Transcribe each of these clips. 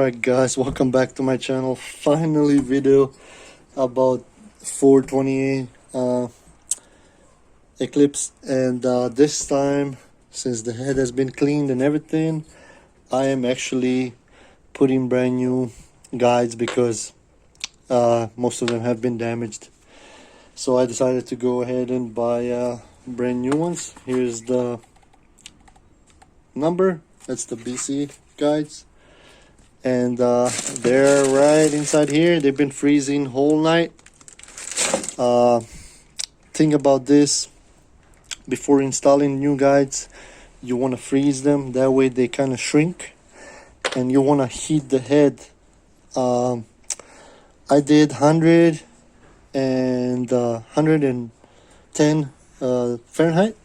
Alright guys, welcome back to my channel. Finally video about 420 Eclipse, and this time, since the head has been cleaned and everything, I am actually putting brand new guides because most of them have been damaged. So I decided to go ahead and buy brand new ones. Here's the number, that's the BC guides. And they're right inside here. They've been freezing whole night. Thing about this, before installing new guides, you want to freeze them, that way they kind of shrink, and you want to heat the head. I did 100 and 110 Fahrenheit.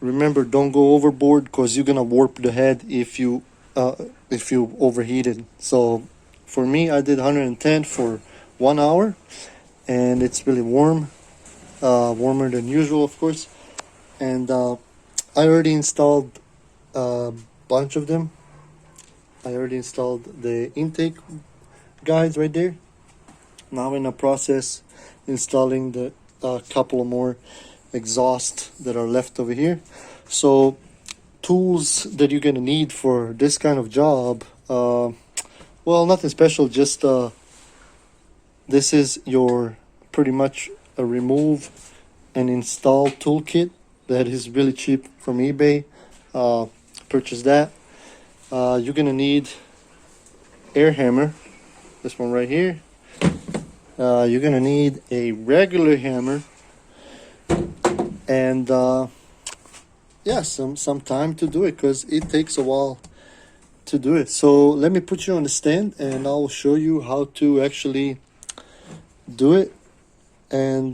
Remember, don't go overboard because you're gonna warp the head if you overheat it. So for me, I did 110 for 1 hour, and it's really warm, warmer than usual, of course. And I already installed a bunch of them. I already installed the intake guides right there. Now in the process installing the couple of more exhaust that are left over here. So tools that you're gonna need for this kind of job, well, nothing special, just this is your pretty much a remove and install toolkit that is really cheap from eBay. Purchase that. You're gonna need air hammer, this one right here. You're gonna need a regular hammer, and yeah, some time to do it because it takes a while to do it. So let me put you on the stand and I'll show you how to actually do it, and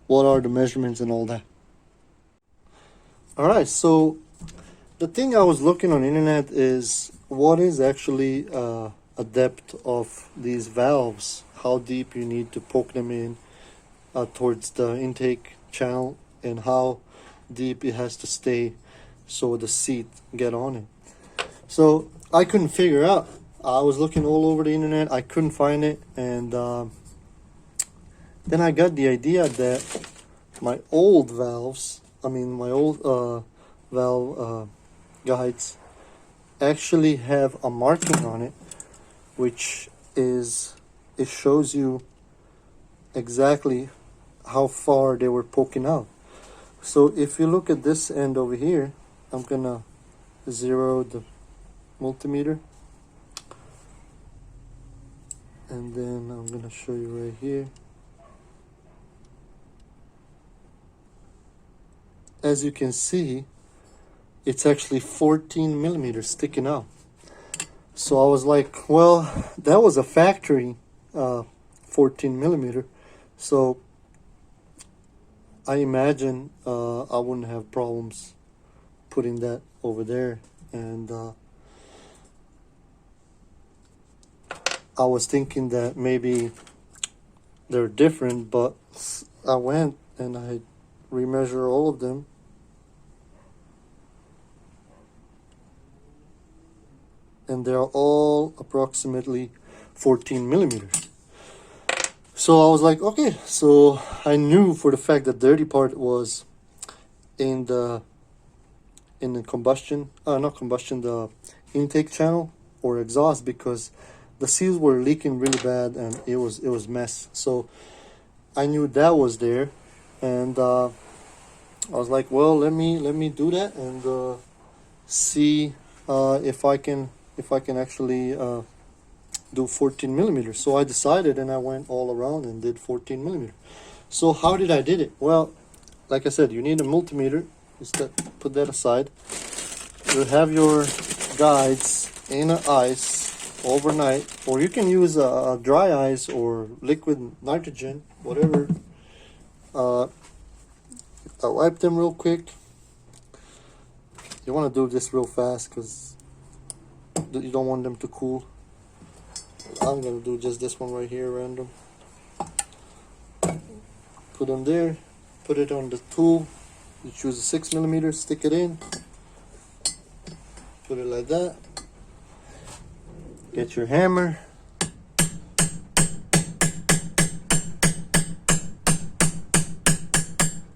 what are the measurements and all that. Alright, so the thing I was looking on the internet is what is actually a depth of these valves, how deep you need to poke them in towards the intake channel, and how deep it has to stay so the seat get on it. So I couldn't figure out. I was looking all over the internet, I couldn't find it, and then I got the idea that my old valves, my old valve guides actually have a marking on it, which is, it shows you exactly how far they were poking out. So if you look at this end over here, I'm gonna zero the multimeter, and then I'm gonna show you right here. As you can see, it's actually 14 millimeters sticking out. So I was like, well, that was a factory 14 millimeter, so I imagine I wouldn't have problems putting that over there. And I was thinking that maybe they're different, but I went and I remeasure all of them, and they're all approximately 14 millimeters. So I was like, okay, so I knew for the fact that the dirty part was in the combustion, not combustion, the intake channel or exhaust, because the seals were leaking really bad and it was mess. So I knew that was there, and I was like, well, let me do that and see if I can actually do 14 millimeters. So I decided, and I went all around and did 14 millimeters. So how did I did it? Well, like I said, you need a multimeter. Just put that aside. You have your guides in ice overnight, or you can use a dry ice or liquid nitrogen, whatever. I wipe them real quick. You want to do this real fast because you don't want them to cool. I'm gonna do just this one right here, random. Put them there, put it on the tool. You choose a 6 millimeter, stick it in, put it like that. Get your hammer.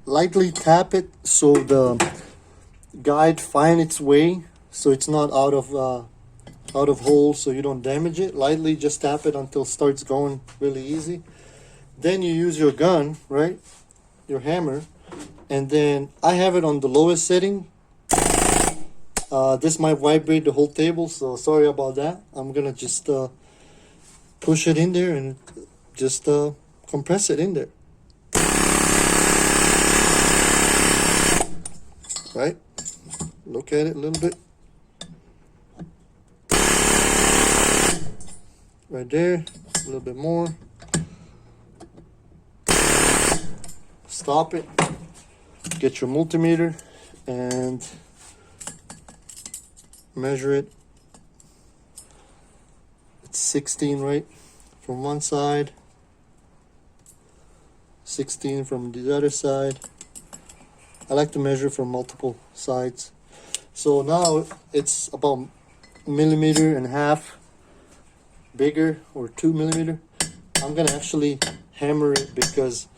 Lightly tap it so the guide find its way, so it's not out of hole, so you don't damage it. Lightly just tap it until it starts going really easy. Then you use your gun, right? Your hammer, and then I have it on the lowest setting. This might vibrate the whole table, so sorry about that. I'm gonna just push it in there and just compress it in there. Right? Look at it a little bit. Right there, a little bit more. Stop it. Get your multimeter and measure it. It's 16, right? From one side, 16 from the other side. I like to measure from multiple sides. So now it's about 1.5 millimeters bigger, or 2 millimeters. I'm gonna actually hammer it because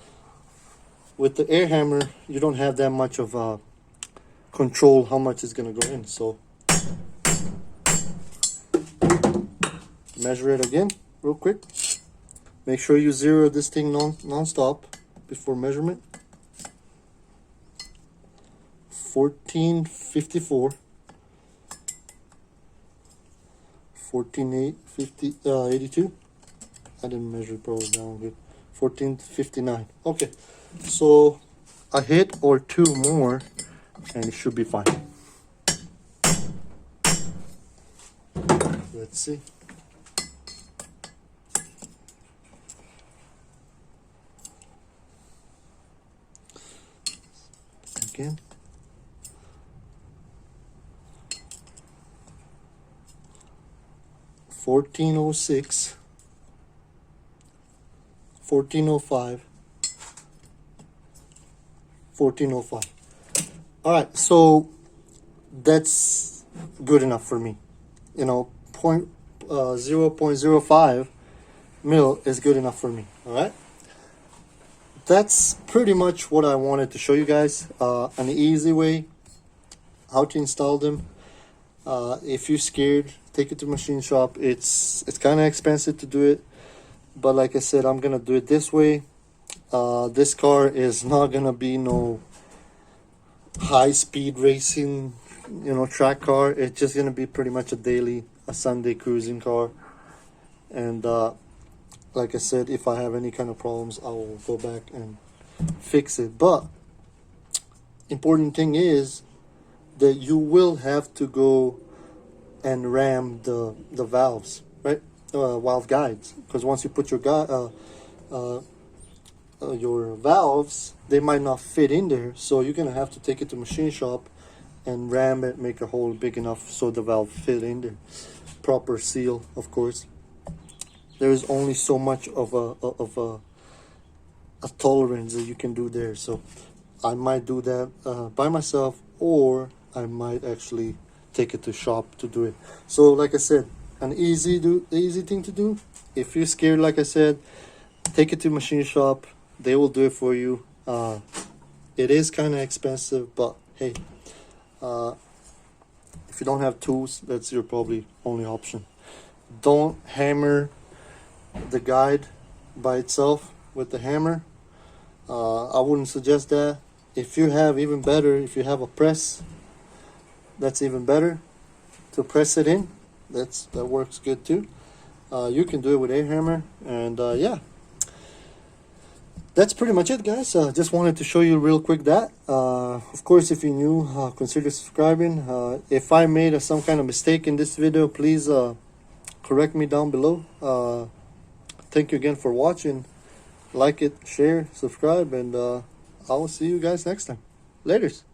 with the air hammer you don't have that much of control how much is gonna go in. So measure it again real quick. Make sure you zero this thing non-stop before measurement. 1454, 82. I didn't measure it probably down good. 1459. Okay, so a hit or two more and it should be fine. Let's see. Again. 1406, 1405, 1405. All right, so that's good enough for me. You know, 0.05 mil is good enough for me. All right, that's pretty much what I wanted to show you guys. An easy way how to install them. If you're scared, take it to machine shop. It's kind of expensive to do it, but like I said, I'm gonna do it this way. This car is not gonna be no high speed racing, you know, track car. It's just gonna be pretty much a Sunday cruising car. And like I said, if I have any kind of problems, I will go back and fix it. But important thing is that you will have to go and ram the valves, right? Valve guides, because once you put your valves, they might not fit in there, so you're gonna have to take it to machine shop and ram it, make a hole big enough so the valve fit in there. Proper seal, of course. There is only so much of a tolerance that you can do there, so I might do that by myself, or I might actually take it to shop to do it. So like I said, an easy thing to do. If you're scared, like I said, take it to machine shop. They will do it for you. It is kind of expensive, but hey, if you don't have tools, that's your probably only option. Don't hammer the guide by itself with the hammer. I wouldn't suggest that. If you have, even better, if you have a press, that's even better to press it in. That works good too. You can do it with a hammer, and yeah, that's pretty much it, guys. Just wanted to show you real quick that. Of course, if you're new, consider subscribing. If I made some kind of mistake in this video, please correct me down below. Thank you again for watching. Like it, share, subscribe, and I will see you guys next time. Laters.